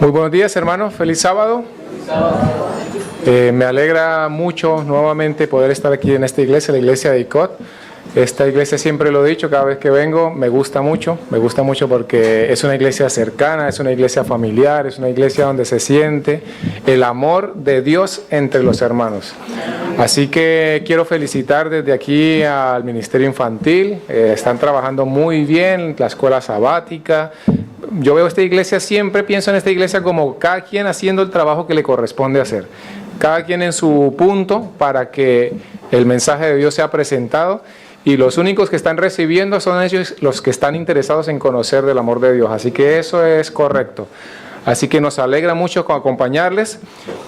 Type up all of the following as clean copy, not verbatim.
Muy buenos días, hermanos. Feliz sábado. Me alegra mucho nuevamente poder estar aquí en esta iglesia, la iglesia de ICOT. Esta iglesia, siempre lo he dicho, cada vez que vengo me gusta mucho porque es una iglesia cercana, es una iglesia familiar, es una iglesia donde se siente el amor de Dios entre los hermanos. Así que quiero felicitar desde aquí al Ministerio Infantil, están trabajando muy bien, la escuela sabática. Yo veo esta iglesia, siempre pienso en esta iglesia como cada quien haciendo el trabajo que le corresponde hacer. Cada quien en su punto para que el mensaje de Dios sea presentado, y los únicos que están recibiendo son ellos los que están interesados en conocer del amor de Dios. Así que eso es correcto. Así que nos alegra mucho acompañarles.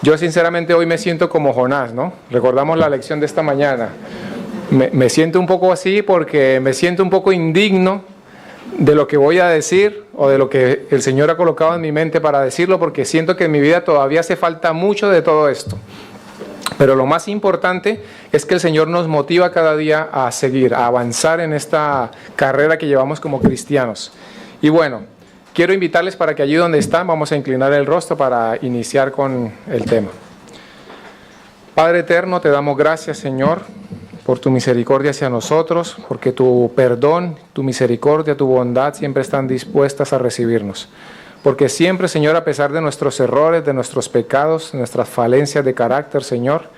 Yo sinceramente hoy me siento como Jonás, ¿no? Recordamos la lección de esta mañana. Me siento un poco así porque me siento un poco indigno de lo que voy a decir o de lo que el Señor ha colocado en mi mente para decirlo, porque siento que en mi vida todavía hace falta mucho de todo esto. Pero lo más importante es que el Señor nos motiva cada día a seguir, a avanzar en esta carrera que llevamos como cristianos. Y bueno, quiero invitarles para que allí donde están vamos a inclinar el rostro para iniciar con el tema. Padre eterno, te damos gracias, Señor, por tu misericordia hacia nosotros, porque tu perdón, tu misericordia, tu bondad siempre están dispuestas a recibirnos. Porque siempre, Señor, a pesar de nuestros errores, de nuestros pecados, de nuestras falencias de carácter, Señor,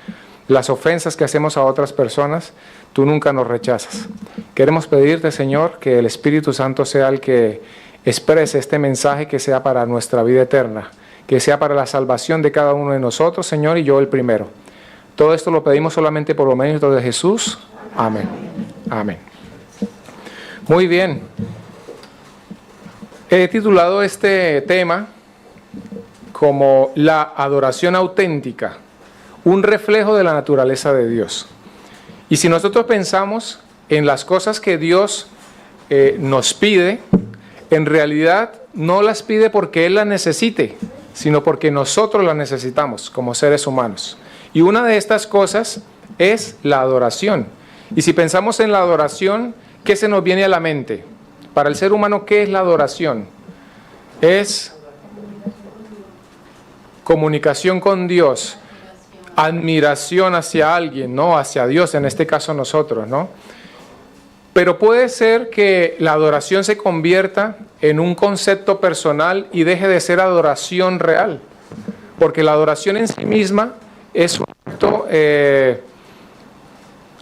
las ofensas que hacemos a otras personas, tú nunca nos rechazas. Queremos pedirte, Señor, que el Espíritu Santo sea el que exprese este mensaje, que sea para nuestra vida eterna, que sea para la salvación de cada uno de nosotros, Señor, y yo el primero. Todo esto lo pedimos solamente por los méritos de Jesús. Amén. Amén. Muy bien. He titulado este tema como la adoración auténtica, un reflejo de la naturaleza de Dios. Y si nosotros pensamos en las cosas que Dios nos pide, en realidad no las pide porque Él las necesite, sino porque nosotros las necesitamos como seres humanos. Y una de estas cosas es la adoración. Y si pensamos en la adoración, ¿qué se nos viene a la mente? Para el ser humano, ¿qué es la adoración? Es comunicación con Dios, admiración hacia alguien, ¿no? Hacia Dios, en este caso nosotros, ¿no? Pero puede ser que la adoración se convierta en un concepto personal y deje de ser adoración real, porque la adoración en sí misma es un acto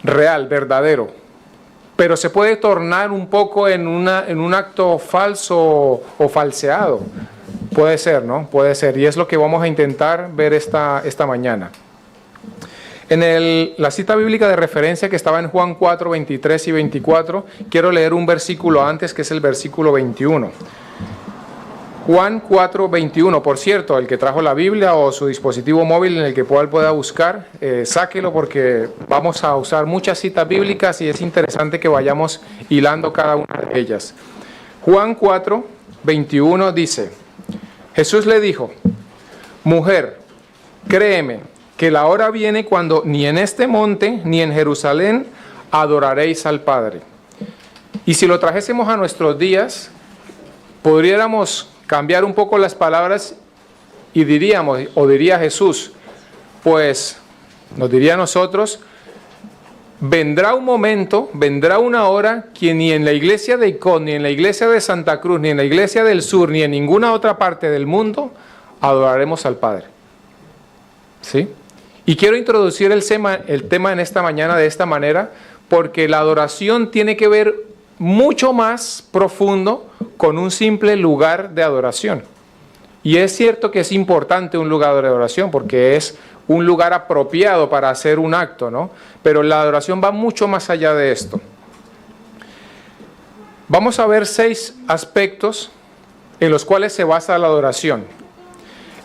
real, verdadero. Pero se puede tornar un poco en un acto falso o falseado. Puede ser, ¿no? Puede ser. Y es lo que vamos a intentar ver esta mañana. En la cita bíblica de referencia que estaba en Juan 4, 23 y 24, quiero leer un versículo antes, que es el versículo 21. Juan 4, 21. Por cierto, el que trajo la Biblia o su dispositivo móvil en el que pueda buscar, sáquelo, porque vamos a usar muchas citas bíblicas y es interesante que vayamos hilando cada una de ellas. Juan 4, 21 dice: Jesús le dijo: Mujer, créeme que la hora viene cuando ni en este monte ni en Jerusalén adoraréis al Padre. Y si lo trajésemos a nuestros días, podríamos cambiar un poco las palabras y diríamos, o diría Jesús, pues nos diría a nosotros: vendrá un momento, vendrá una hora que ni en la iglesia de ICOT, ni en la iglesia de Santa Cruz, ni en la iglesia del sur, ni en ninguna otra parte del mundo adoraremos al Padre. ¿Sí? Y quiero introducir el tema en esta mañana de esta manera, porque la adoración tiene que ver mucho más profundo con un simple lugar de adoración. Y es cierto que es importante un lugar de adoración porque es un lugar apropiado para hacer un acto, ¿no? Pero la adoración va mucho más allá de esto. Vamos a ver 6 aspectos en los cuales se basa la adoración.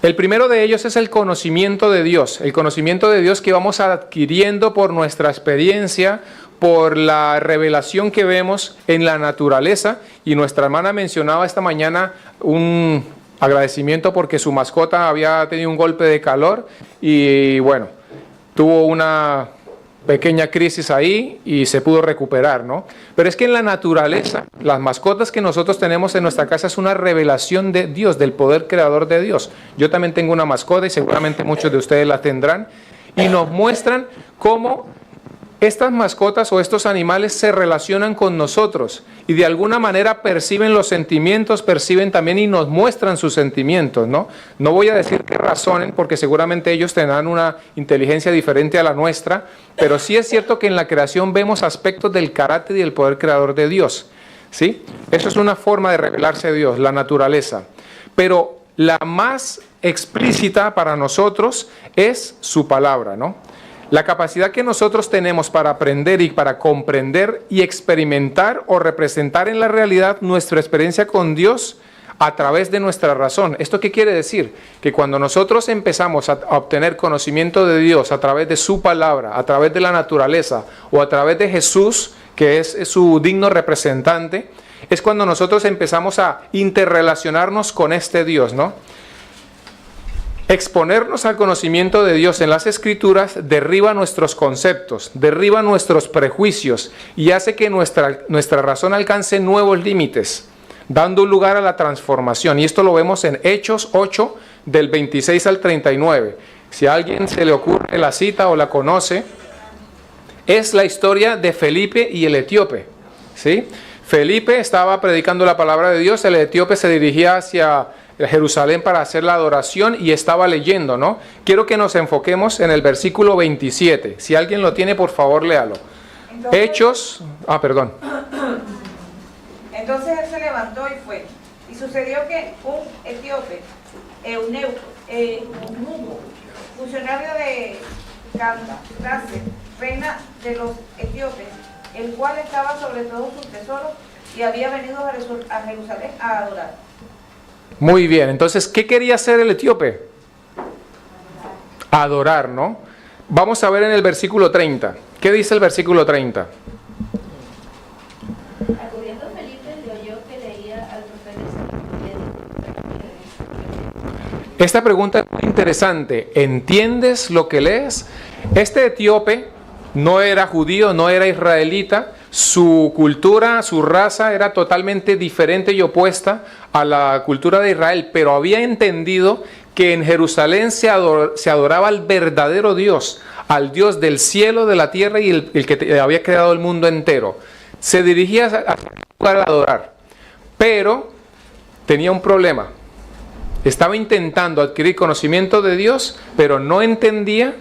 El primero de ellos es el conocimiento de Dios, el conocimiento de Dios que vamos adquiriendo por nuestra experiencia, por la revelación que vemos en la naturaleza. Y nuestra hermana mencionaba esta mañana un agradecimiento porque su mascota había tenido un golpe de calor y bueno, tuvo una pequeña crisis ahí y se pudo recuperar, ¿no? Pero es que en la naturaleza, las mascotas que nosotros tenemos en nuestra casa es una revelación de Dios, del poder creador de Dios. Yo también tengo una mascota y seguramente muchos de ustedes la tendrán, y nos muestran cómo estas mascotas o estos animales se relacionan con nosotros y de alguna manera perciben los sentimientos, perciben también y nos muestran sus sentimientos, ¿no? No voy a decir que razonen porque seguramente ellos tendrán una inteligencia diferente a la nuestra, pero sí es cierto que en la creación vemos aspectos del carácter y el poder creador de Dios, ¿sí? Eso es una forma de revelarse a Dios, la naturaleza. Pero la más explícita para nosotros es su palabra, ¿no? La capacidad que nosotros tenemos para aprender y para comprender y experimentar o representar en la realidad nuestra experiencia con Dios a través de nuestra razón. ¿Esto qué quiere decir? Que cuando nosotros empezamos a obtener conocimiento de Dios a través de su palabra, a través de la naturaleza o a través de Jesús, que es su digno representante, es cuando nosotros empezamos a interrelacionarnos con este Dios, ¿no? Exponernos al conocimiento de Dios en las Escrituras derriba nuestros conceptos, derriba nuestros prejuicios y hace que nuestra razón alcance nuevos límites, dando lugar a la transformación. Y esto lo vemos en Hechos 8, del 26 al 39. Si a alguien se le ocurre la cita o la conoce, es la historia de Felipe y el etíope, ¿sí? Felipe estaba predicando la palabra de Dios, el etíope se dirigía hacia Jerusalén para hacer la adoración y estaba leyendo, ¿no? Quiero que nos enfoquemos en el versículo 27. Si alguien lo tiene, por favor, léalo. Entonces, Hechos... perdón. Entonces él se levantó y fue. Y sucedió que un etíope, Eunuco, funcionario de Candace, reina de los etíopes, el cual estaba sobre todos sus tesoros y había venido a Jerusalén a adorar. Muy bien, entonces, ¿qué quería hacer el etíope? Adorar, ¿no? Vamos a ver en el versículo 30. ¿Qué dice el versículo 30? Acudiendo Felipe le oyó que leía al profeta. Esta pregunta es muy interesante. ¿Entiendes lo que lees? Este etíope no era judío, no era israelita. Su cultura, su raza era totalmente diferente y opuesta a la cultura de Israel, pero había entendido que en Jerusalén se adoraba al verdadero Dios, al Dios del cielo, de la tierra y el que había creado el mundo entero. Se dirigía a lugar a adorar, pero tenía un problema. Estaba intentando adquirir conocimiento de Dios, pero no entendía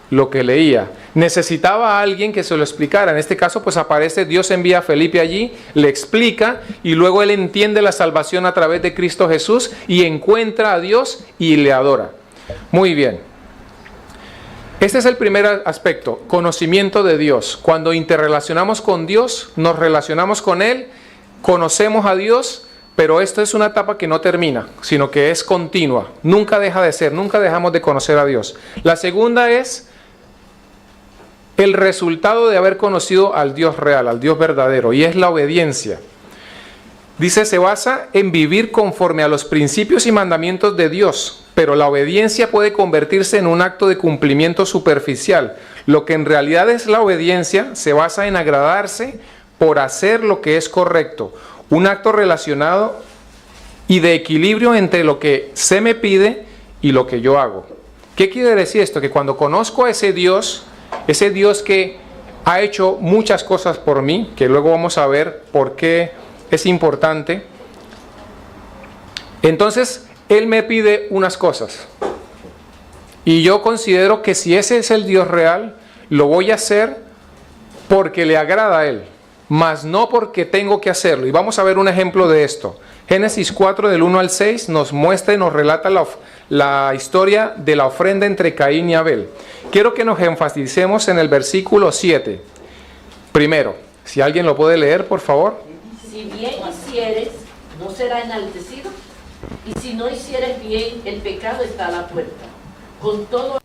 lo que leía. Necesitaba a alguien que se lo explicara. En este caso, pues aparece, Dios envía a Felipe allí, le explica y luego él entiende la salvación a través de Cristo Jesús y encuentra a Dios y le adora. Muy bien. Este es el primer aspecto, conocimiento de Dios. Cuando interrelacionamos con Dios, nos relacionamos con Él, conocemos a Dios, pero esto es una etapa que no termina, sino que es continua. Nunca deja de ser, nunca dejamos de conocer a Dios. La segunda es el resultado de haber conocido al Dios real, al Dios verdadero, y es la obediencia. Dice, se basa en vivir conforme a los principios y mandamientos de Dios, pero la obediencia puede convertirse en un acto de cumplimiento superficial. Lo que en realidad es la obediencia se basa en agradarse por hacer lo que es correcto, un acto relacionado y de equilibrio entre lo que se me pide y lo que yo hago. ¿Qué quiere decir esto? Que cuando conozco a ese Dios que ha hecho muchas cosas por mí, que luego vamos a ver por qué es importante, entonces Él me pide unas cosas. Y yo considero que si ese es el Dios real, lo voy a hacer porque le agrada a Él, mas no porque tengo que hacerlo. Y vamos a ver un ejemplo de esto. Génesis 4, del 1 al 6, nos muestra y nos relata la historia de la ofrenda entre Caín y Abel. Quiero que nos enfaticemos en el versículo 7. Primero, si alguien lo puede leer, por favor. Si bien hicieres, no será enaltecido, y si no hicieres bien, el pecado está a la puerta. Con todo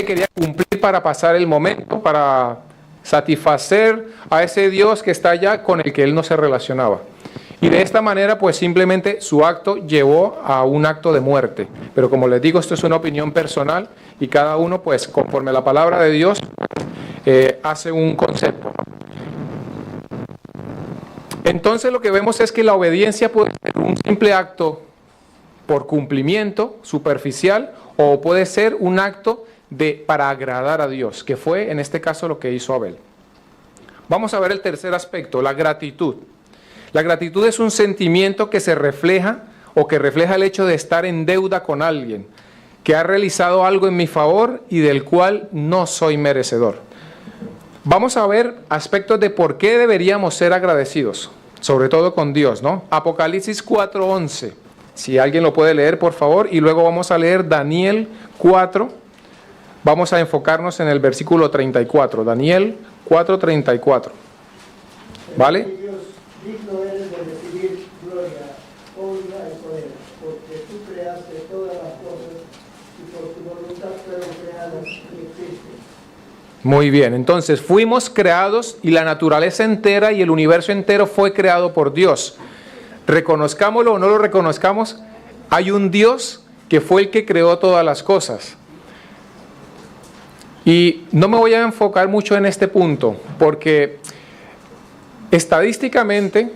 simplemente quería cumplir para pasar el momento, para satisfacer a ese Dios que está allá con el que él no se relacionaba. Y de esta manera, pues simplemente su acto llevó a un acto de muerte. Pero como les digo, esto es una opinión personal y cada uno, pues conforme a la palabra de Dios, hace un concepto. Entonces lo que vemos es que la obediencia puede ser un simple acto por cumplimiento superficial o puede ser un acto para agradar a Dios, que fue en este caso lo que hizo Abel. Vamos a ver el tercer aspecto, la gratitud. La gratitud es un sentimiento que se refleja o que refleja el hecho de estar en deuda con alguien, que ha realizado algo en mi favor y del cual no soy merecedor. Vamos a ver aspectos de por qué deberíamos ser agradecidos, sobre todo con Dios, ¿no? Apocalipsis 4:11, si alguien lo puede leer, por favor, y luego vamos a leer Daniel 4, vamos a enfocarnos en el versículo 34, Daniel 4:34, ¿vale? Dios, digno eres de recibir gloria, honra y poder, porque tú creaste todas las cosas y por tu voluntad fueron creadas y existen. Muy bien, entonces fuimos creados y la naturaleza entera y el universo entero fue creado por Dios. Reconozcámoslo o no lo reconozcamos, hay un Dios que fue el que creó todas las cosas. Y no me voy a enfocar mucho en este punto, porque estadísticamente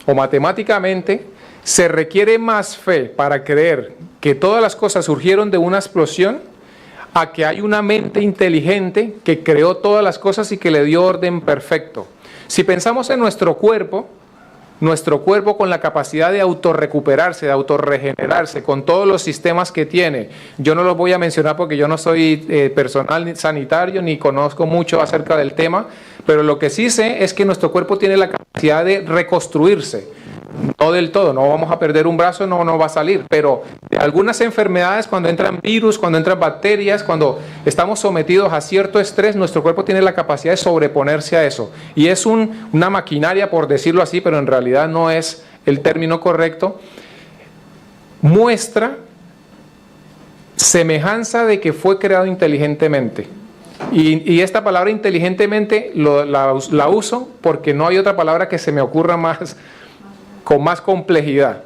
o matemáticamente se requiere más fe para creer que todas las cosas surgieron de una explosión a que hay una mente inteligente que creó todas las cosas y que le dio orden perfecto. Si pensamos en nuestro cuerpo con la capacidad de autorrecuperarse, de autorregenerarse, con todos los sistemas que tiene, yo no los voy a mencionar porque yo no soy personal sanitario ni conozco mucho acerca del tema, pero lo que sí sé es que nuestro cuerpo tiene la capacidad de reconstruirse. No del todo, no vamos a perder un brazo, no va a salir, pero de algunas enfermedades, cuando entran virus, cuando entran bacterias, cuando estamos sometidos a cierto estrés, nuestro cuerpo tiene la capacidad de sobreponerse a eso. Y es una maquinaria, por decirlo así, pero en realidad no es el término correcto. Muestra semejanza de que fue creado inteligentemente. Y esta palabra inteligentemente la uso porque no hay otra palabra que se me ocurra con más complejidad.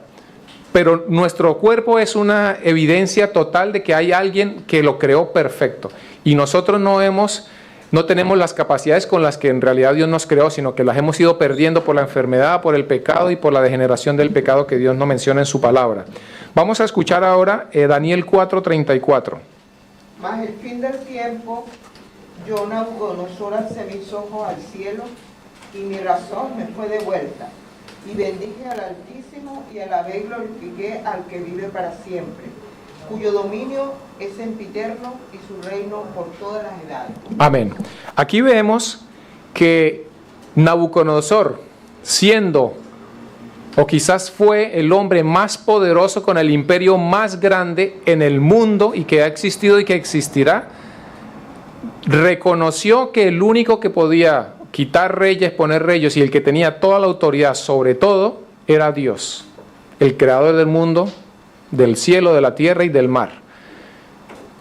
Pero nuestro cuerpo es una evidencia total de que hay alguien que lo creó perfecto. Y nosotros no tenemos las capacidades con las que en realidad Dios nos creó, sino que las hemos ido perdiendo por la enfermedad, por el pecado y por la degeneración del pecado que Dios no menciona en su palabra. Vamos a escuchar ahora Daniel 4:34. Mas el fin del tiempo, yo, Nabucodonosor, alcé mis ojos al cielo y mi razón me fue devuelta. Y bendije al Altísimo y alabé y glorifiqué al que vive para siempre, cuyo dominio es sempiterno y su reino por todas las edades. Amén. Aquí vemos que Nabucodonosor, siendo o quizás fue el hombre más poderoso con el imperio más grande en el mundo y que ha existido y que existirá, reconoció que el único que podía quitar reyes, poner reyes y el que tenía toda la autoridad sobre todo era Dios, el creador del mundo, del cielo, de la tierra y del mar.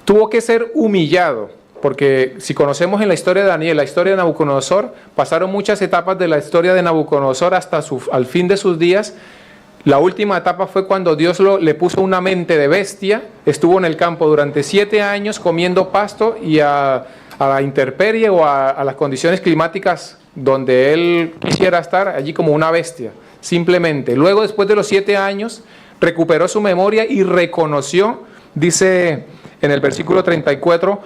Tuvo que ser humillado, porque si conocemos en la historia de Daniel, la historia de Nabucodonosor, pasaron muchas etapas de la historia de Nabucodonosor hasta al fin de sus días. La última etapa fue cuando Dios le puso una mente de bestia, estuvo en el campo durante 7 años comiendo pasto y a la intemperie o a las condiciones climáticas donde él quisiera estar, allí como una bestia, simplemente. Luego, después de los 7 años, recuperó su memoria y reconoció, dice en el versículo 34,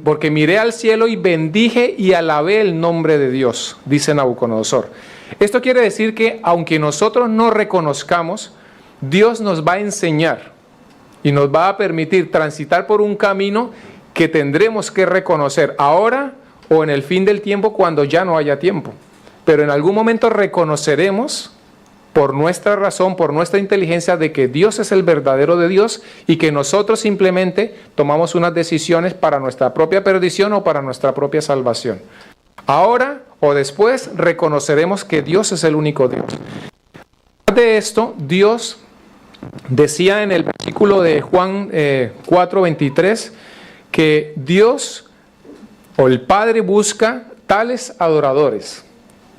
porque miré al cielo y bendije y alabé el nombre de Dios, dice Nabucodonosor. Esto quiere decir que aunque nosotros no reconozcamos, Dios nos va a enseñar y nos va a permitir transitar por un camino que tendremos que reconocer ahora o en el fin del tiempo cuando ya no haya tiempo. Pero en algún momento reconoceremos por nuestra razón, por nuestra inteligencia, de que Dios es el verdadero de Dios y que nosotros simplemente tomamos unas decisiones para nuestra propia perdición o para nuestra propia salvación. Ahora o después reconoceremos que Dios es el único Dios. De esto, Dios decía en el versículo de Juan 4:23, que Dios o el Padre busca tales adoradores.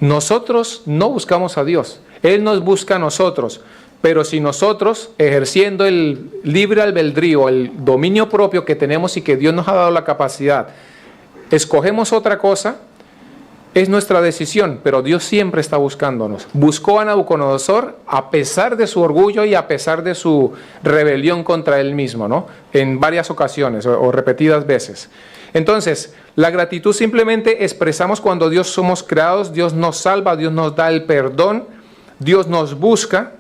Nosotros no buscamos a Dios, Él nos busca a nosotros. Pero si nosotros, ejerciendo el libre albedrío, el dominio propio que tenemos y que Dios nos ha dado la capacidad, escogemos otra cosa, es nuestra decisión, pero Dios siempre está buscándonos. Buscó a Nabucodonosor a pesar de su orgullo y a pesar de su rebelión contra él mismo, ¿no? En varias ocasiones o repetidas veces. Entonces, la gratitud simplemente expresamos cuando Dios somos creados, Dios nos salva, Dios nos da el perdón, Dios nos busca.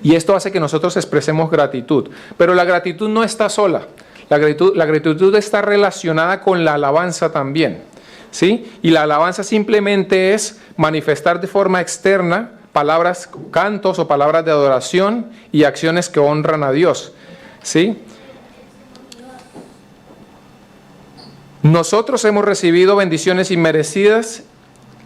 Y esto hace que nosotros expresemos gratitud. Pero la gratitud no está sola. La gratitud está relacionada con la alabanza también, ¿sí? Y la alabanza simplemente es manifestar de forma externa palabras, cantos o palabras de adoración y acciones que honran a Dios, ¿sí? Nosotros hemos recibido bendiciones inmerecidas,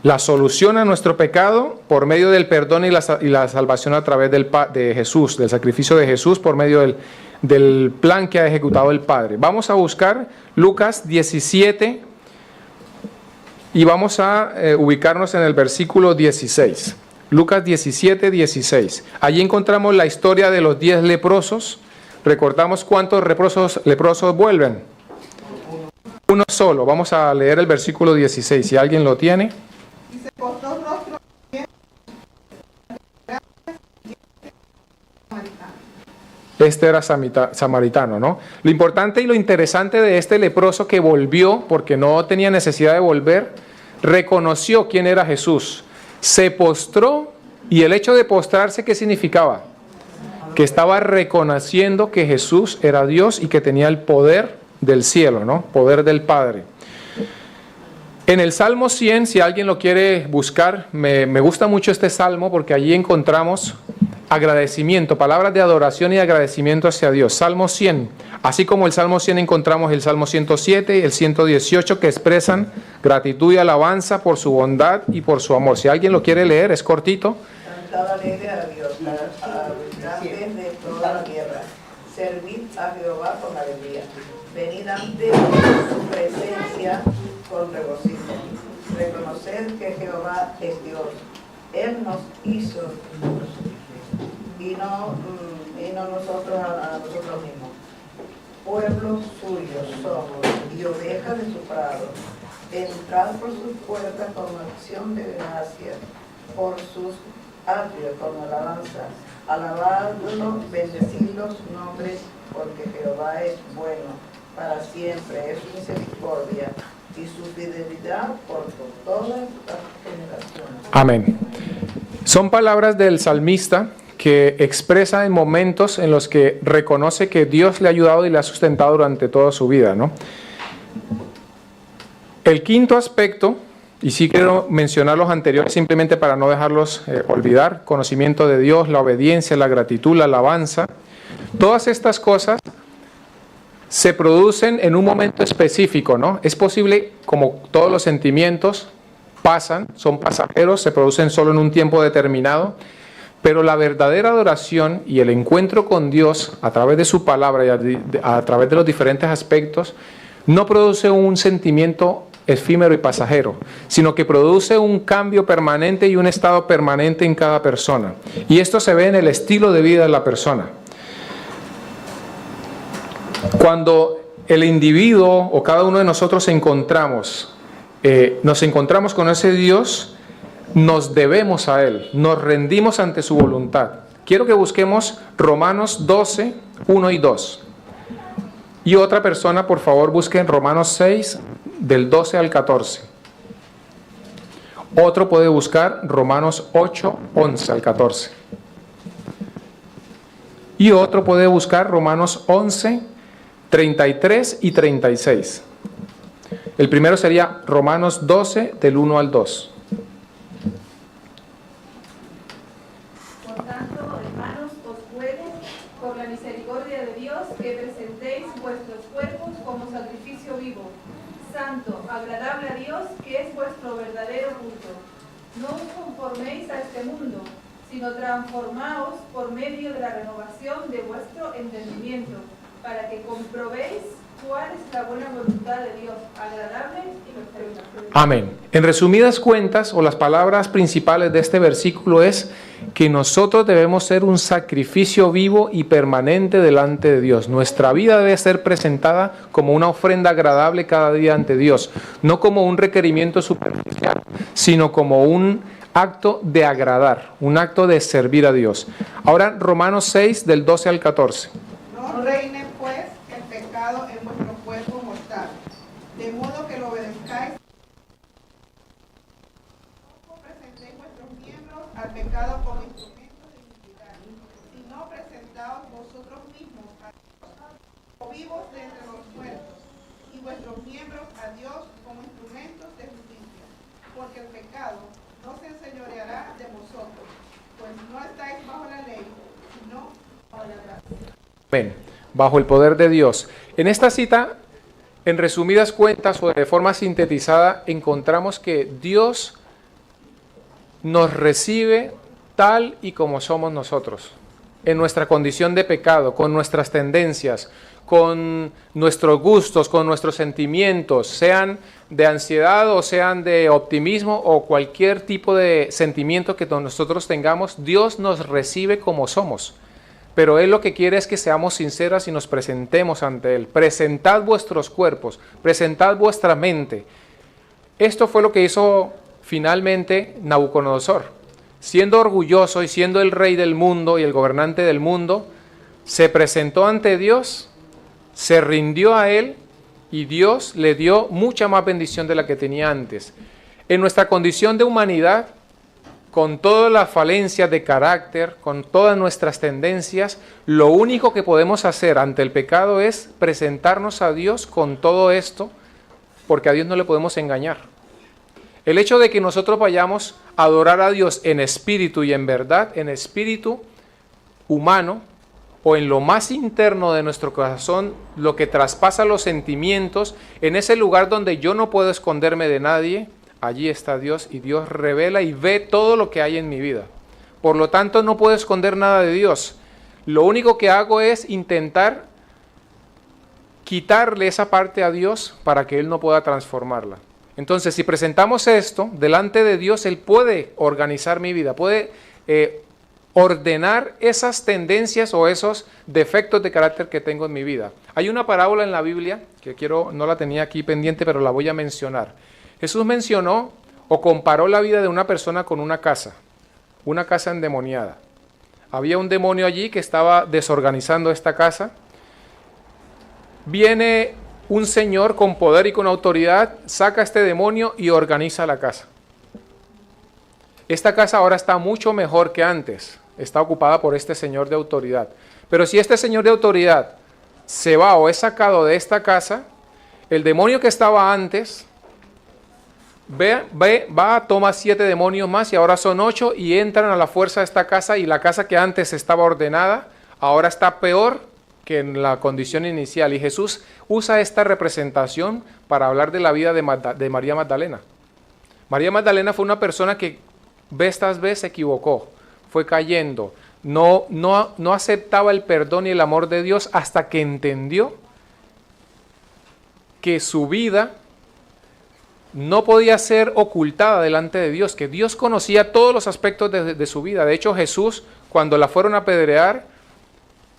la solución a nuestro pecado por medio del perdón y la salvación a través de Jesús, del sacrificio de Jesús por medio del plan que ha ejecutado el Padre. Vamos a buscar Lucas 17 y vamos a ubicarnos en el versículo 16. Lucas 17, 16. Allí encontramos la historia de los 10 leprosos. Recordamos cuántos leprosos vuelven. Uno solo. Vamos a leer el versículo 16. Si alguien lo tiene. Y se postró rostro bien. Este era samaritano, ¿no? Lo importante y lo interesante de este leproso que volvió, porque no tenía necesidad de volver, reconoció quién era Jesús. Se postró, y el hecho de postrarse, ¿qué significaba? Que estaba reconociendo que Jesús era Dios y que tenía el poder del cielo, ¿no? Poder del Padre. En el Salmo 100, si alguien lo quiere buscar, me gusta mucho este salmo porque allí encontramos agradecimiento, palabras de adoración y agradecimiento hacia Dios. Salmo 100, así como el Salmo 100 encontramos el Salmo 107 y el 118 que expresan gratitud y alabanza por su bondad y por su amor. Si alguien lo quiere leer, es cortito. Cantad alegre a Dios, habitantes de toda la tierra. Servid a Jehová con alegría. Venid ante su presencia con regocijo. Reconoced que Jehová es Dios. Él nos hizo y no nosotros a nosotros mismos. Pueblo suyo somos y ovejas de su prado. Entrad por sus puertas con acción de gracias, por sus atrios con alabanza. Alabadlo, bendecid los nombres, porque Jehová es bueno, para siempre es su misericordia y su fidelidad por todas las generaciones. Amén. Son palabras del salmista que expresa en momentos en los que reconoce que Dios le ha ayudado y le ha sustentado durante toda su vida, ¿no? El quinto aspecto, y sí quiero mencionar los anteriores simplemente para no dejarlos olvidar, conocimiento de Dios, la obediencia, la gratitud, la alabanza, todas estas cosas se producen en un momento específico, ¿no? Es posible, como todos los sentimientos, pasan, son pasajeros, se producen solo en un tiempo determinado, pero la verdadera adoración y el encuentro con Dios a través de su palabra y a través de los diferentes aspectos no produce un sentimiento efímero y pasajero, sino que produce un cambio permanente y un estado permanente en cada persona. Y esto se ve en el estilo de vida de la persona. Cuando el individuo o cada uno de nosotros nos encontramos con ese Dios, nos debemos a Él, nos rendimos ante su voluntad. Quiero que busquemos Romanos 12, 1 y 2. Y otra persona, por favor, busquen Romanos 6, del 12 al 14. Otro puede buscar Romanos 8, 11 al 14. Y otro puede buscar Romanos 11, 33 y 36. El primero sería Romanos 12, del 1 al 2. Por tanto, hermanos, os ruego, por la misericordia de Dios, que presentéis vuestros cuerpos como sacrificio vivo, santo, agradable a Dios, que es vuestro verdadero culto. No os conforméis a este mundo, sino transformaos por medio de la renovación de vuestro entendimiento, para que comprobéis ¿Cuál es la buena voluntad de Dios, agradable y perfecta? Amén. En resumidas cuentas, o las palabras principales de este versículo es que nosotros debemos ser un sacrificio vivo y permanente delante de Dios. Nuestra vida debe ser presentada como una ofrenda agradable cada día ante Dios, no como un requerimiento superficial, sino como un acto de agradar, un acto de servir a Dios. Ahora, Romanos 6, del 12 al 14. No reine pues el pecado en vuestro cuerpo mortal, de modo que lo obedezcáis. No presentéis vuestros miembros al pecado como instrumentos de iniquidad, sino presentaos vosotros mismos a Dios, vivos de entre los muertos, y vuestros miembros a Dios como instrumentos de justicia, porque el pecado no se enseñoreará de vosotros, pues no estáis bajo la ley, sino bajo la gracia. Amén. Bajo el poder de Dios. En esta cita, en resumidas cuentas o de forma sintetizada, encontramos que Dios nos recibe tal y como somos nosotros, en nuestra condición de pecado, con nuestras tendencias, con nuestros gustos, con nuestros sentimientos, sean de ansiedad o sean de optimismo o cualquier tipo de sentimiento que nosotros tengamos. Dios nos recibe como somos. Pero Él lo que quiere es que seamos sinceros y nos presentemos ante Él. Presentad vuestros cuerpos, presentad vuestra mente. Esto fue lo que hizo finalmente Nabucodonosor. Siendo orgulloso y siendo el rey del mundo y el gobernante del mundo, se presentó ante Dios, se rindió a Él y Dios le dio mucha más bendición de la que tenía antes. En nuestra condición de humanidad, con todas las falencias de carácter, con todas nuestras tendencias, lo único que podemos hacer ante el pecado es presentarnos a Dios con todo esto, porque a Dios no le podemos engañar. El hecho de que nosotros vayamos a adorar a Dios en espíritu y en verdad, en espíritu humano, o en lo más interno de nuestro corazón, lo que traspasa los sentimientos, en ese lugar donde yo no puedo esconderme de nadie, allí está Dios y Dios revela y ve todo lo que hay en mi vida. Por lo tanto, no puedo esconder nada de Dios. Lo único que hago es intentar quitarle esa parte a Dios para que Él no pueda transformarla. Entonces, si presentamos esto delante de Dios, Él puede organizar mi vida, puede ordenar esas tendencias o esos defectos de carácter que tengo en mi vida. Hay una parábola en la Biblia, que no la tenía aquí pendiente, pero la voy a mencionar. Jesús mencionó o comparó la vida de una persona con una casa endemoniada. Había un demonio allí que estaba desorganizando esta casa. Viene un señor con poder y con autoridad, saca a este demonio y organiza la casa. Esta casa ahora está mucho mejor que antes, está ocupada por este señor de autoridad. Pero si este señor de autoridad se va o es sacado de esta casa, el demonio que estaba antes va, toma 7 demonios más y ahora son 8 y entran a la fuerza de esta casa, y la casa que antes estaba ordenada ahora está peor que en la condición inicial. Y Jesús usa esta representación para hablar de la vida de María Magdalena. María Magdalena fue una persona que vez tras vez se equivocó, fue cayendo, no aceptaba el perdón y el amor de Dios hasta que entendió que su vida no podía ser ocultada delante de Dios, que Dios conocía todos los aspectos de su vida. De hecho, Jesús, cuando la fueron a apedrear,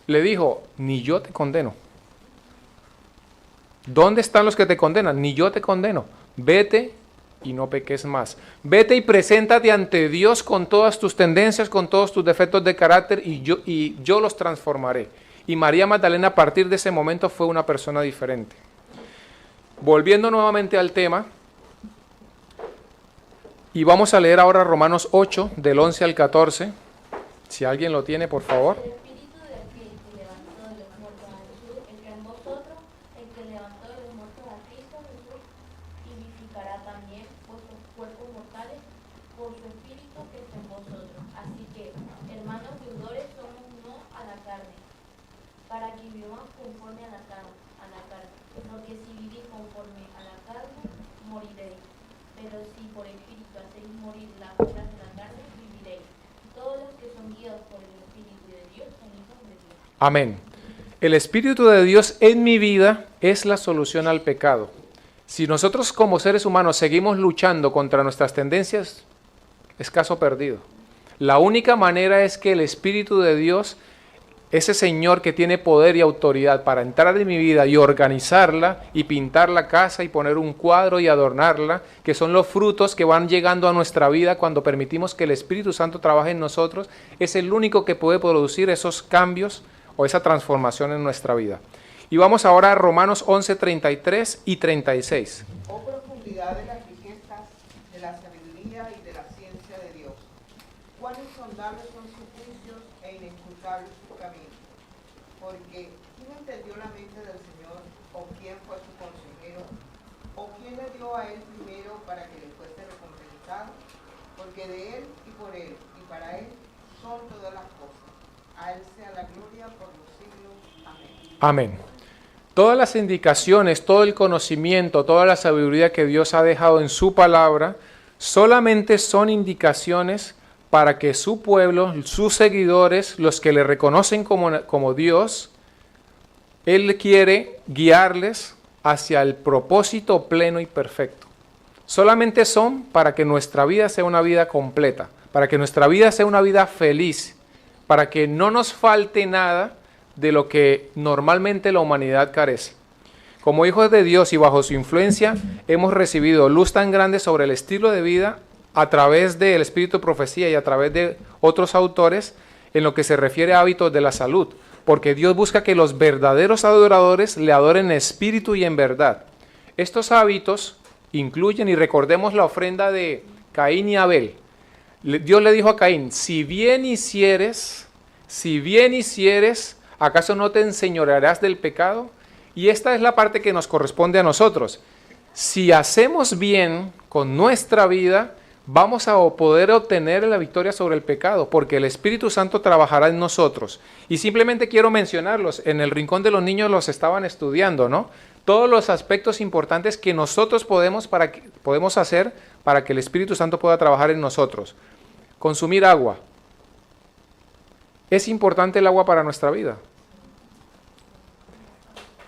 le dijo: ni yo te condeno. ¿Dónde están los que te condenan? Ni yo te condeno. Vete y no peques más. Vete y preséntate ante Dios con todas tus tendencias, con todos tus defectos de carácter, y yo los transformaré. Y María Magdalena a partir de ese momento fue una persona diferente. Volviendo nuevamente al tema, y vamos a leer ahora Romanos 8, del 11 al 14. Si alguien lo tiene, por favor. El Espíritu de aquel que levantó de los muertos a Jesús está en vosotros, el que levantó de los muertos a Cristo Jesús, vivificará también vuestros cuerpos mortales por su Espíritu que está en vosotros. Así que, hermanos deudores, somos no a la carne, para que vivamos conforme a la carne. Porque si vivís conforme a la carne, moriréis. Pero si por Espíritu hacéis morir las obras de la carne, viviréis. Todos los que son guiados por el Espíritu de Dios son hijos de Dios. Amén. el Espíritu de Dios en mi vida es la solución al pecado. Si nosotros como seres humanos seguimos luchando contra nuestras tendencias, es caso perdido. La única manera es que el Espíritu de Dios, ese Señor que tiene poder y autoridad para entrar en mi vida y organizarla y pintar la casa y poner un cuadro y adornarla, que son los frutos que van llegando a nuestra vida cuando permitimos que el Espíritu Santo trabaje en nosotros, es el único que puede producir esos cambios o esa transformación en nuestra vida. Y vamos ahora a Romanos 11, 33 y 36. Oh profundidad de las riquezas, de la sabiduría y de la ciencia de Dios. Cuán insondables son sus juicios e inescrutables sus caminos. Porque ¿quién entendió la mente del Señor? ¿O quién fue su consejero? ¿O quién le dio a él primero para que le fuese recompensado? Porque de él y por él y para él son todas las cosas. A él sea la gloria por los siglos. Amén. Amén. Todas las indicaciones, todo el conocimiento, toda la sabiduría que Dios ha dejado en su palabra, solamente son indicaciones para que su pueblo, sus seguidores, los que le reconocen como Dios, Él quiere guiarles hacia el propósito pleno y perfecto. Solamente son para que nuestra vida sea una vida completa, para que nuestra vida sea una vida feliz, para que no nos falte nada de lo que normalmente la humanidad carece. Como hijos de Dios y bajo su influencia, hemos recibido luz tan grande sobre el estilo de vida a través del Espíritu de Profecía y a través de otros autores en lo que se refiere a hábitos de la salud, porque Dios busca que los verdaderos adoradores le adoren en espíritu y en verdad. Estos hábitos incluyen, y recordemos la ofrenda de Caín y Abel. Dios le dijo a Caín, si bien hicieres, ¿acaso no te enseñorearás del pecado? Y esta es la parte que nos corresponde a nosotros. Si hacemos bien con nuestra vida, vamos a poder obtener la victoria sobre el pecado, porque el Espíritu Santo trabajará en nosotros. Y simplemente quiero mencionarlos, en el Rincón de los Niños los estaban estudiando, ¿no? Todos los aspectos importantes que nosotros podemos hacer para que el Espíritu Santo pueda trabajar en nosotros. Consumir agua. Es importante el agua para nuestra vida.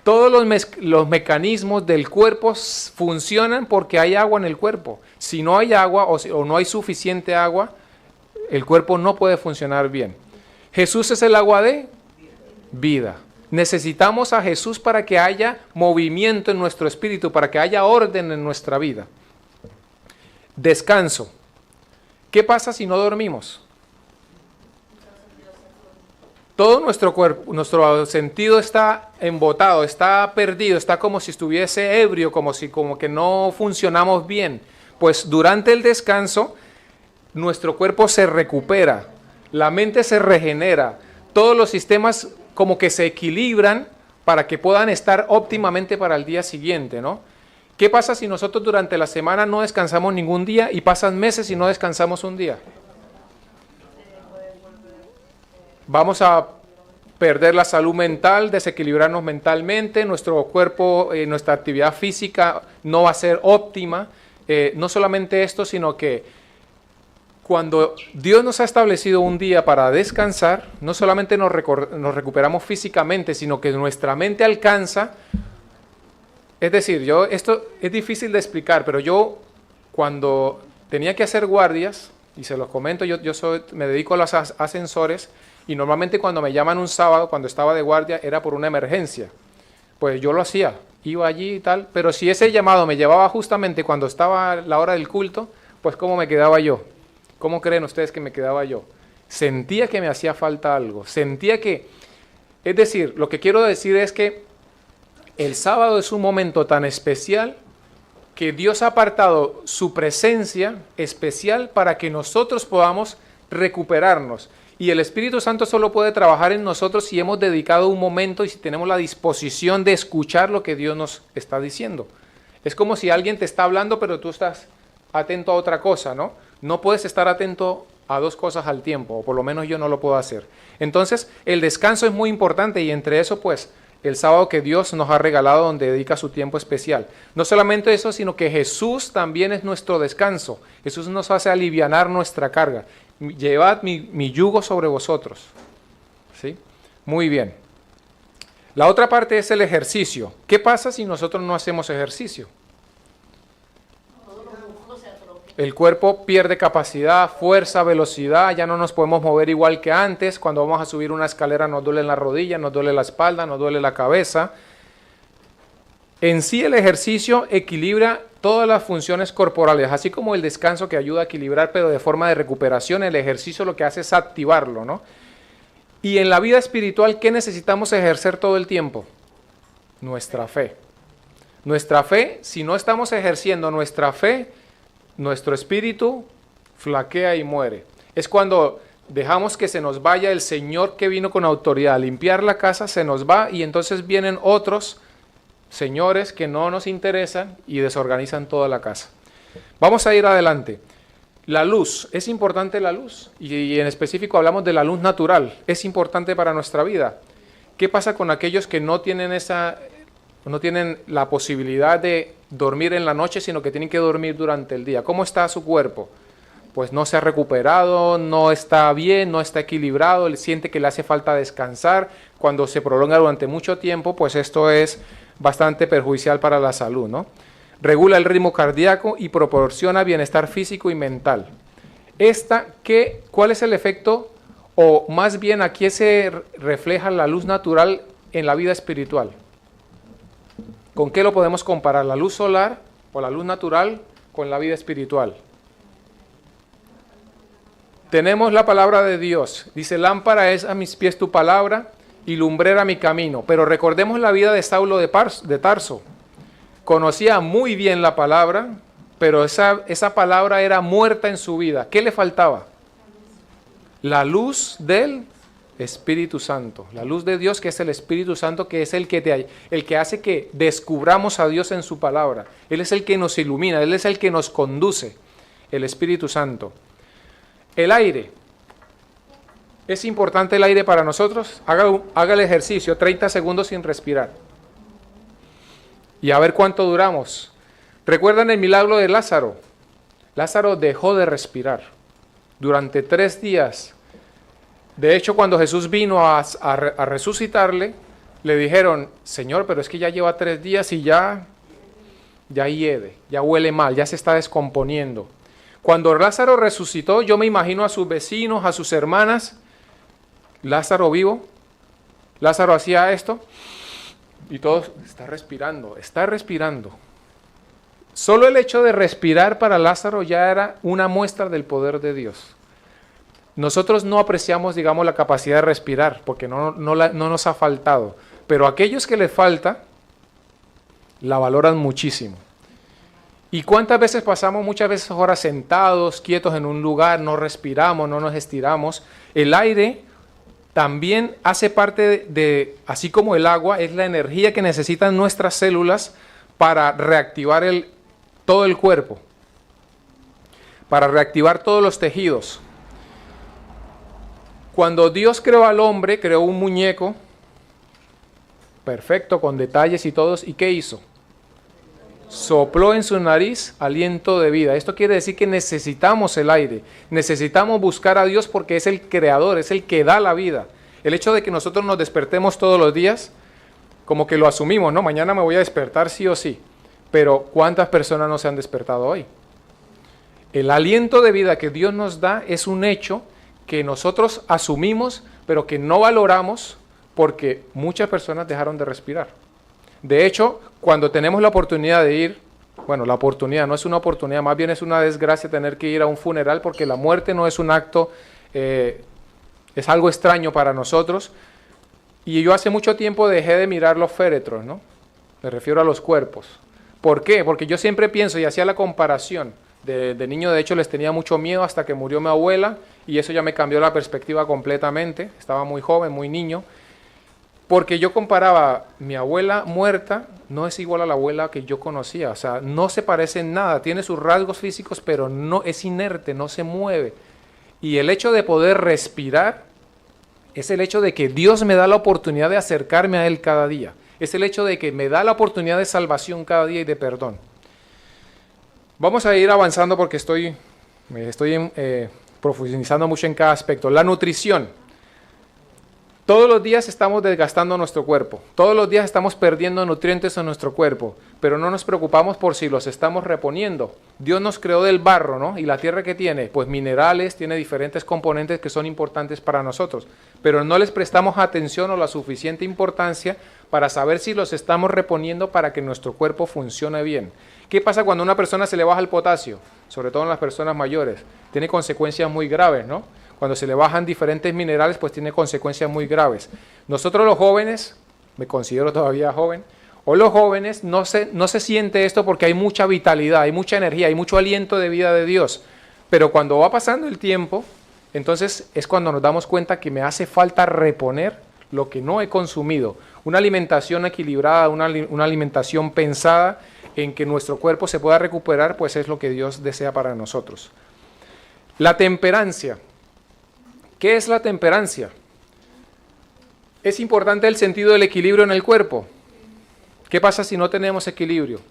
Todos los mecanismos del cuerpo funcionan porque hay agua en el cuerpo. Si no hay agua o no hay suficiente agua, el cuerpo no puede funcionar bien. Jesús es el agua de vida. Necesitamos a Jesús para que haya movimiento en nuestro espíritu, para que haya orden en nuestra vida. Descanso. ¿Qué pasa si no dormimos? Todo nuestro cuerpo, nuestro sentido está embotado, está perdido, está como si estuviese ebrio, como que no funcionamos bien. Pues durante el descanso, nuestro cuerpo se recupera, la mente se regenera, todos los sistemas como que se equilibran para que puedan estar óptimamente para el día siguiente, ¿no? ¿Qué pasa si nosotros durante la semana no descansamos ningún día y pasan meses y no descansamos un día? Vamos a perder la salud mental, desequilibrarnos mentalmente, nuestro cuerpo, nuestra actividad física no va a ser óptima. No solamente esto, sino que cuando Dios nos ha establecido un día para descansar, no solamente nos recuperamos físicamente, sino que nuestra mente alcanza. Es decir, esto es difícil de explicar, pero yo cuando tenía que hacer guardias, y se los comento, me dedico a los ascensores, y normalmente cuando me llaman un sábado, cuando estaba de guardia, era por una emergencia. Pues yo lo hacía, iba allí y tal, pero si ese llamado me llevaba justamente cuando estaba la hora del culto, pues ¿cómo me quedaba yo? ¿Cómo creen ustedes que me quedaba yo? Sentía que me hacía falta algo, es decir, lo que quiero decir es que el sábado es un momento tan especial que Dios ha apartado su presencia especial para que nosotros podamos recuperarnos. Y el Espíritu Santo solo puede trabajar en nosotros si hemos dedicado un momento y si tenemos la disposición de escuchar lo que Dios nos está diciendo. Es como si alguien te está hablando, pero tú estás atento a otra cosa, ¿no? No puedes estar atento a dos cosas al tiempo, o por lo menos yo no lo puedo hacer. Entonces, el descanso es muy importante y entre eso, pues, el sábado que Dios nos ha regalado donde dedica su tiempo especial. No solamente eso, sino que Jesús también es nuestro descanso. Jesús nos hace alivianar nuestra carga. Llevad mi yugo sobre vosotros. ¿Sí? Muy bien. La otra parte es el ejercicio. ¿Qué pasa si nosotros no hacemos ejercicio? Todos los músculos se atrofian. El cuerpo pierde capacidad, fuerza, velocidad, ya no nos podemos mover igual que antes. Cuando vamos a subir una escalera nos duele la rodilla, nos duele la espalda, nos duele la cabeza. En sí el ejercicio equilibra todas las funciones corporales, así como el descanso que ayuda a equilibrar, pero de forma de recuperación, el ejercicio lo que hace es activarlo, ¿no? Y en la vida espiritual, ¿qué necesitamos ejercer todo el tiempo? Nuestra fe. Nuestra fe, si no estamos ejerciendo nuestra fe, nuestro espíritu flaquea y muere. Es cuando dejamos que se nos vaya el Señor que vino con autoridad a limpiar la casa, se nos va y entonces vienen otros señores que no nos interesan y desorganizan toda la casa. Vamos a ir adelante. La luz, es importante la luz, y en específico hablamos de la luz natural, es importante para nuestra vida. ¿Qué pasa con aquellos que no tienen la posibilidad de dormir en la noche, sino que tienen que dormir durante el día? ¿Cómo está su cuerpo? Pues no se ha recuperado, no está bien, no está equilibrado, él siente que le hace falta descansar. Cuando se prolonga durante mucho tiempo, pues esto es bastante perjudicial para la salud, ¿no? Regula el ritmo cardíaco y proporciona bienestar físico y mental. ¿Cuál es el efecto, o más bien a qué se refleja la luz natural en la vida espiritual? ¿Con qué lo podemos comparar? ¿La luz solar o la luz natural con la vida espiritual? Tenemos la palabra de Dios. Dice, lámpara es a mis pies tu palabra y lumbrera mi camino. Pero recordemos la vida de Saulo de Tarso. Conocía muy bien la palabra, pero esa palabra era muerta en su vida. ¿Qué le faltaba? La luz del Espíritu Santo. La luz de Dios, que es el Espíritu Santo, que es el que hace que descubramos a Dios en su palabra. Él es el que nos ilumina, Él es el que nos conduce, el Espíritu Santo. El aire. ¿Es importante el aire para nosotros? Haga el ejercicio, 30 segundos sin respirar. Y a ver cuánto duramos. ¿Recuerdan el milagro de Lázaro? Lázaro dejó de respirar durante 3 días. De hecho, cuando Jesús vino a resucitarle, le dijeron, Señor, pero es que ya lleva 3 días y ya hiede, ya huele mal, ya se está descomponiendo. Cuando Lázaro resucitó, yo me imagino a sus vecinos, a sus hermanas, Lázaro vivo, Lázaro hacía esto, y todos, está respirando. Solo el hecho de respirar para Lázaro ya era una muestra del poder de Dios. Nosotros no apreciamos, digamos, la capacidad de respirar, porque no nos ha faltado. Pero aquellos que les falta, la valoran muchísimo. ¿Y cuántas veces pasamos muchas veces horas sentados, quietos en un lugar, no respiramos, no nos estiramos? El aire también hace parte de, así como el agua, es la energía que necesitan nuestras células para reactivar todo el cuerpo, para reactivar todos los tejidos. Cuando Dios creó al hombre, creó un muñeco perfecto, con detalles y todos, ¿y qué hizo? Sopló en su nariz aliento de vida. Esto quiere decir que necesitamos el aire, necesitamos buscar a Dios porque es el creador, es el que da la vida. El hecho de que nosotros nos despertemos todos los días, como que lo asumimos, ¿no? Mañana me voy a despertar sí o sí. Pero ¿cuántas personas no se han despertado hoy? El aliento de vida que Dios nos da es un hecho que nosotros asumimos, pero que no valoramos porque muchas personas dejaron de respirar. De hecho, cuando tenemos la oportunidad de ir, bueno, la oportunidad no es una oportunidad, más bien es una desgracia tener que ir a un funeral porque la muerte no es un acto, es algo extraño para nosotros. Y yo hace mucho tiempo dejé de mirar los féretros, ¿no? Me refiero a los cuerpos. ¿Por qué? Porque yo siempre pienso y hacía la comparación. De niño, de hecho, les tenía mucho miedo hasta que murió mi abuela y eso ya me cambió la perspectiva completamente. Estaba muy joven, muy niño. Porque yo comparaba, mi abuela muerta no es igual a la abuela que yo conocía, o sea, no se parece en nada, tiene sus rasgos físicos, pero no es inerte, no se mueve. Y el hecho de poder respirar es el hecho de que Dios me da la oportunidad de acercarme a Él cada día. Es el hecho de que me da la oportunidad de salvación cada día y de perdón. Vamos a ir avanzando porque estoy profundizando mucho en cada aspecto. La nutrición. Todos los días estamos desgastando nuestro cuerpo, todos los días estamos perdiendo nutrientes en nuestro cuerpo, pero no nos preocupamos por si los estamos reponiendo. Dios nos creó del barro, ¿no? Y la tierra que tiene, pues minerales, tiene diferentes componentes que son importantes para nosotros, pero no les prestamos atención o la suficiente importancia para saber si los estamos reponiendo para que nuestro cuerpo funcione bien. ¿Qué pasa cuando a una persona se le baja el potasio? Sobre todo en las personas mayores. Tiene consecuencias muy graves, ¿no? Cuando se le bajan diferentes minerales, pues tiene consecuencias muy graves. Nosotros los jóvenes, me considero todavía joven, o los jóvenes no se siente esto porque hay mucha vitalidad, hay mucha energía, hay mucho aliento de vida de Dios. Pero cuando va pasando el tiempo, entonces es cuando nos damos cuenta que me hace falta reponer lo que no he consumido. Una alimentación equilibrada, una alimentación pensada en que nuestro cuerpo se pueda recuperar, pues es lo que Dios desea para nosotros. La temperancia. ¿Qué es la temperancia? Es importante el sentido del equilibrio en el cuerpo. ¿Qué pasa si no tenemos equilibrio?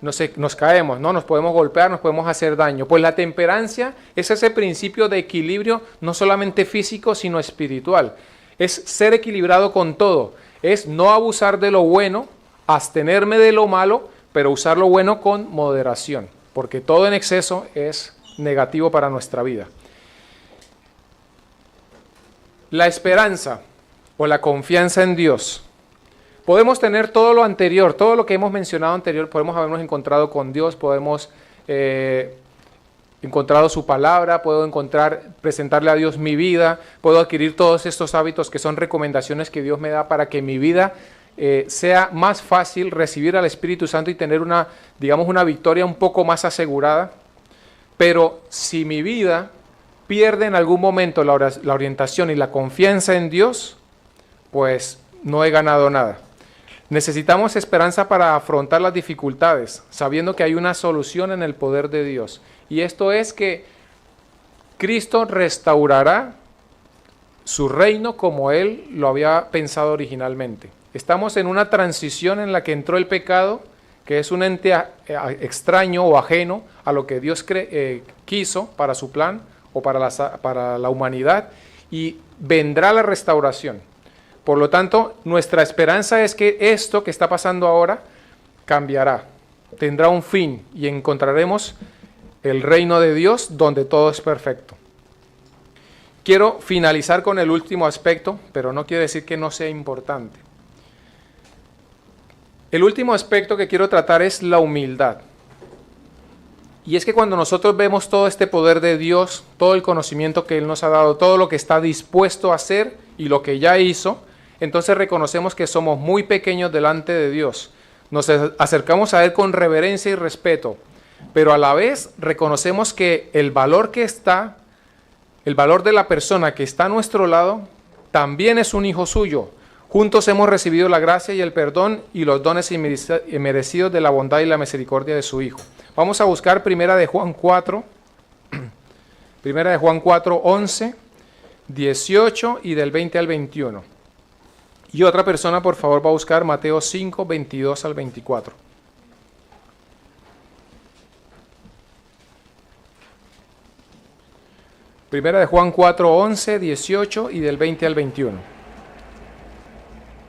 Nos caemos, ¿no? Nos podemos golpear, nos podemos hacer daño. Pues la temperancia es ese principio de equilibrio no solamente físico, sino espiritual. Es ser equilibrado con todo. Es no abusar de lo bueno, abstenerme de lo malo, pero usar lo bueno con moderación, porque todo en exceso es negativo para nuestra vida. La esperanza o la confianza en Dios. Podemos tener todo lo anterior, todo lo que hemos mencionado anterior, podemos habernos encontrado con Dios, podemos encontrado su palabra, puedo presentarle a Dios mi vida, puedo adquirir todos estos hábitos que son recomendaciones que Dios me da para que mi vida sea más fácil recibir al Espíritu Santo y tener una victoria un poco más asegurada. Pero si mi vida pierde en algún momento la orientación y la confianza en Dios, pues no he ganado nada. Necesitamos esperanza para afrontar las dificultades, sabiendo que hay una solución en el poder de Dios. Y esto es que Cristo restaurará su reino como Él lo había pensado originalmente. Estamos en una transición en la que entró el pecado, que es un ente extraño o ajeno a lo que Dios quiso para su plan o para la humanidad, y vendrá la restauración. Por lo tanto, nuestra esperanza es que esto que está pasando ahora cambiará, tendrá un fin y encontraremos el reino de Dios donde todo es perfecto. Quiero finalizar con el último aspecto, pero no quiere decir que no sea importante. El último aspecto que quiero tratar es la humildad. Y es que cuando nosotros vemos todo este poder de Dios, todo el conocimiento que Él nos ha dado, todo lo que está dispuesto a hacer y lo que ya hizo, entonces reconocemos que somos muy pequeños delante de Dios. Nos acercamos a Él con reverencia y respeto, pero a la vez reconocemos que el valor de la persona que está a nuestro lado, también es un hijo suyo. Juntos hemos recibido la gracia y el perdón y los dones inmerecidos de la bondad y la misericordia de su Hijo. Vamos a buscar Primera de Juan 4, 11, 18 y del 20 al 21. Y otra persona, por favor, va a buscar Mateo 5, 22 al 24. Primera de Juan 4, 11, 18 y del 20 al 21.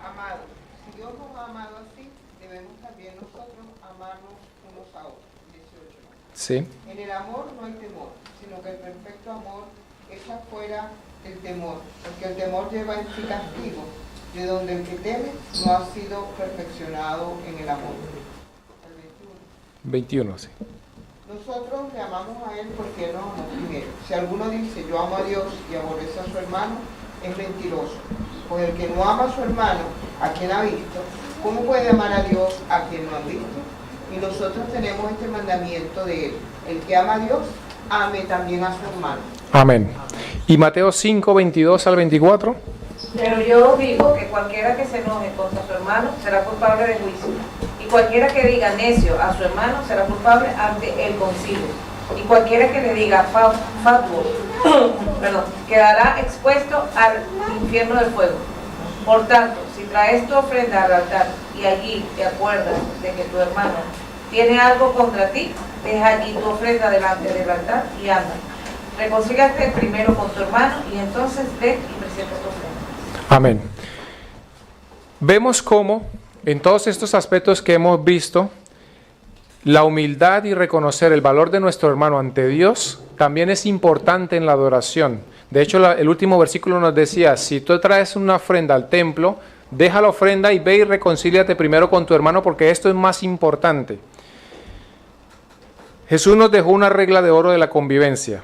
Amados, si Dios nos ha amado así, debemos también nosotros amarnos unos a otros. 18. Sí. En el amor no hay temor, sino que el perfecto amor echa fuera el temor, porque el temor lleva en sí castigo, de donde el que teme no ha sido perfeccionado en el amor. El 21. 21, sí. Nosotros le amamos a Él porque Él nos amó primero. Si alguno dice yo amo a Dios y aborrece a su hermano, es mentiroso. Pues el que no ama a su hermano, a quien ha visto, ¿cómo puede amar a Dios a quien no ha visto? Y nosotros tenemos este mandamiento de Él: el que ama a Dios, ame también a su hermano. Amén. ¿Y Mateo 5, 22 al 24? Pero yo digo que cualquiera que se enoje contra su hermano será culpable de juicio. Y cualquiera que diga necio a su hermano será culpable ante el concilio. Y cualquiera que le diga fatuo, quedará expuesto al infierno del fuego. Por tanto, si traes tu ofrenda al altar y allí te acuerdas de que tu hermano tiene algo contra ti, deja allí tu ofrenda delante del altar y anda. Reconcíliate primero con tu hermano y entonces ve y presenta tu ofrenda. Amén. Vemos cómo en todos estos aspectos que hemos visto, la humildad y reconocer el valor de nuestro hermano ante Dios también es importante en la adoración. De hecho, el último versículo nos decía, si tú traes una ofrenda al templo, deja la ofrenda y ve y reconcíliate primero con tu hermano, porque esto es más importante. Jesús nos dejó una regla de oro de la convivencia.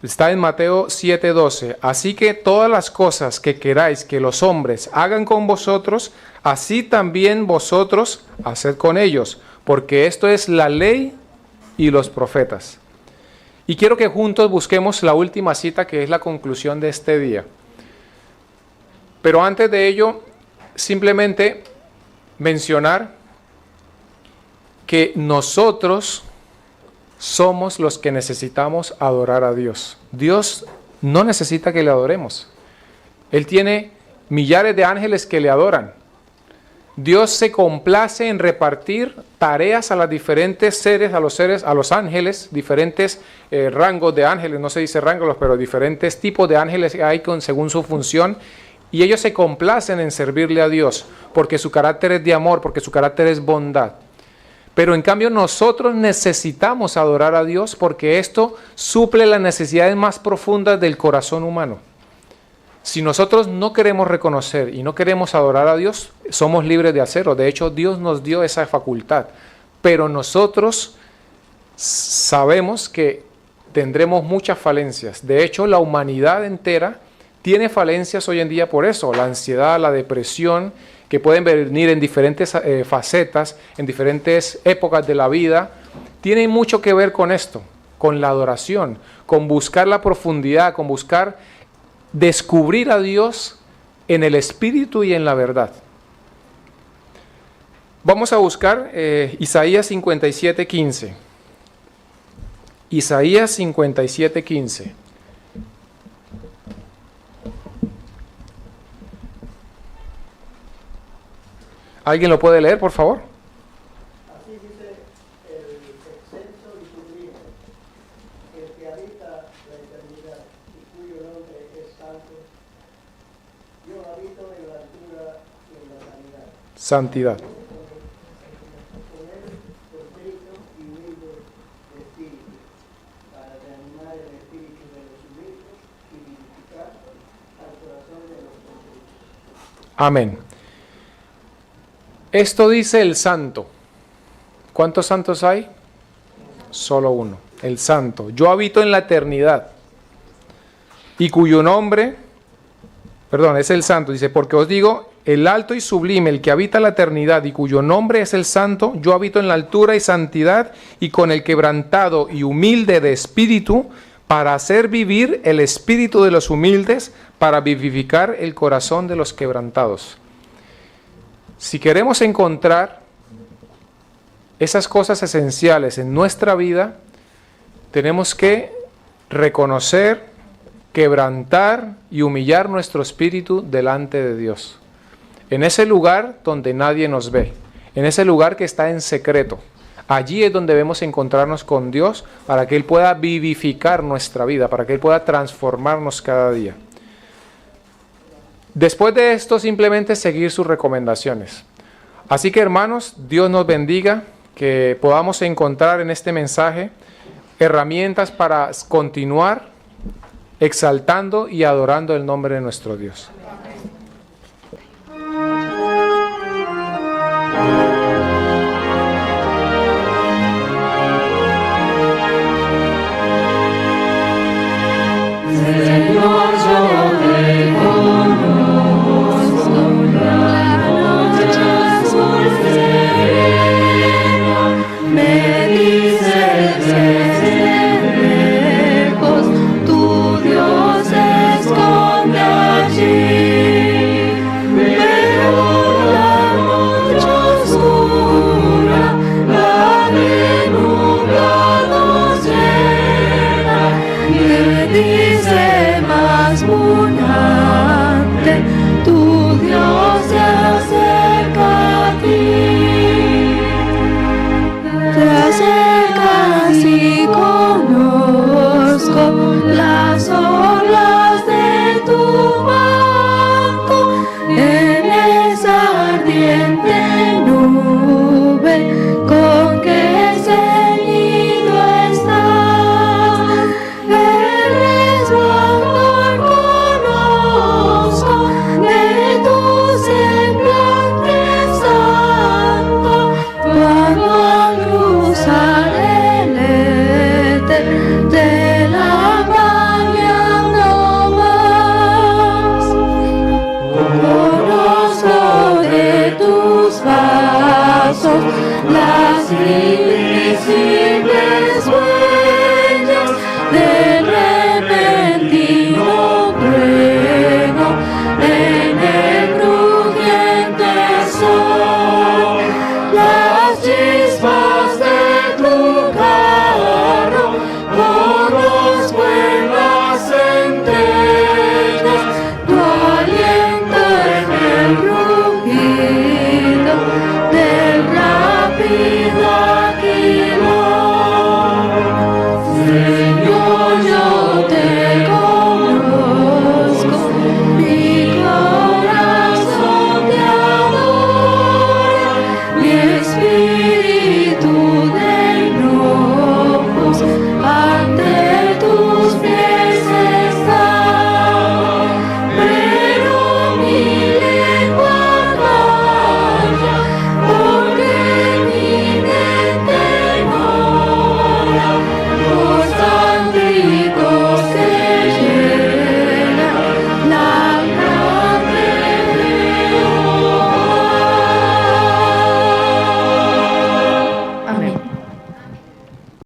Está en Mateo 7:12. Así que todas las cosas que queráis que los hombres hagan con vosotros, así también vosotros haced con ellos, porque esto es la ley y los profetas. Y quiero que juntos busquemos la última cita, que es la conclusión de este día. Pero antes de ello, simplemente mencionar que nosotros somos los que necesitamos adorar a Dios. Dios no necesita que le adoremos. Él tiene millares de ángeles que le adoran. Dios se complace en repartir tareas a los diferentes seres, a los ángeles, diferentes rangos de ángeles, no se dice rangos, pero diferentes tipos de ángeles que hay según su función, y ellos se complacen en servirle a Dios, porque su carácter es de amor, porque su carácter es bondad. Pero en cambio nosotros necesitamos adorar a Dios, porque esto suple las necesidades más profundas del corazón humano. Si nosotros no queremos reconocer y no queremos adorar a Dios, somos libres de hacerlo. De hecho, Dios nos dio esa facultad. Pero nosotros sabemos que tendremos muchas falencias. De hecho, la humanidad entera tiene falencias hoy en día por eso. La ansiedad, la depresión, que pueden venir en diferentes facetas, en diferentes épocas de la vida, tienen mucho que ver con esto, con la adoración, con buscar la profundidad, con buscar descubrir a Dios en el Espíritu y en la verdad. Vamos a buscar Isaías 57:15. Isaías 57:15. ¿Alguien lo puede leer, por favor? Así dice el excelso y sublime, el que habita la eternidad y cuyo nombre es santo. Yo habito en la altura y en la sanidad. Santidad. Con él contrito y humilde de espíritu, para reanimar el espíritu de los humildes y vivificar al corazón de los contritos. Amén. Esto dice el santo. ¿Cuántos santos hay? Solo uno, el santo. Yo habito en la eternidad y cuyo nombre, es el santo. Dice, porque os digo, el alto y sublime, el que habita la eternidad y cuyo nombre es el santo, yo habito en la altura y santidad y con el quebrantado y humilde de espíritu, para hacer vivir el espíritu de los humildes, para vivificar el corazón de los quebrantados. Si queremos encontrar esas cosas esenciales en nuestra vida, tenemos que reconocer, quebrantar y humillar nuestro espíritu delante de Dios. En ese lugar donde nadie nos ve, en ese lugar que está en secreto. Allí es donde debemos encontrarnos con Dios para que Él pueda vivificar nuestra vida, para que Él pueda transformarnos cada día. Después de esto, simplemente seguir sus recomendaciones. Así que, hermanos, Dios nos bendiga, que podamos encontrar en este mensaje herramientas para continuar exaltando y adorando el nombre de nuestro Dios. Tu Dios esconde allí. las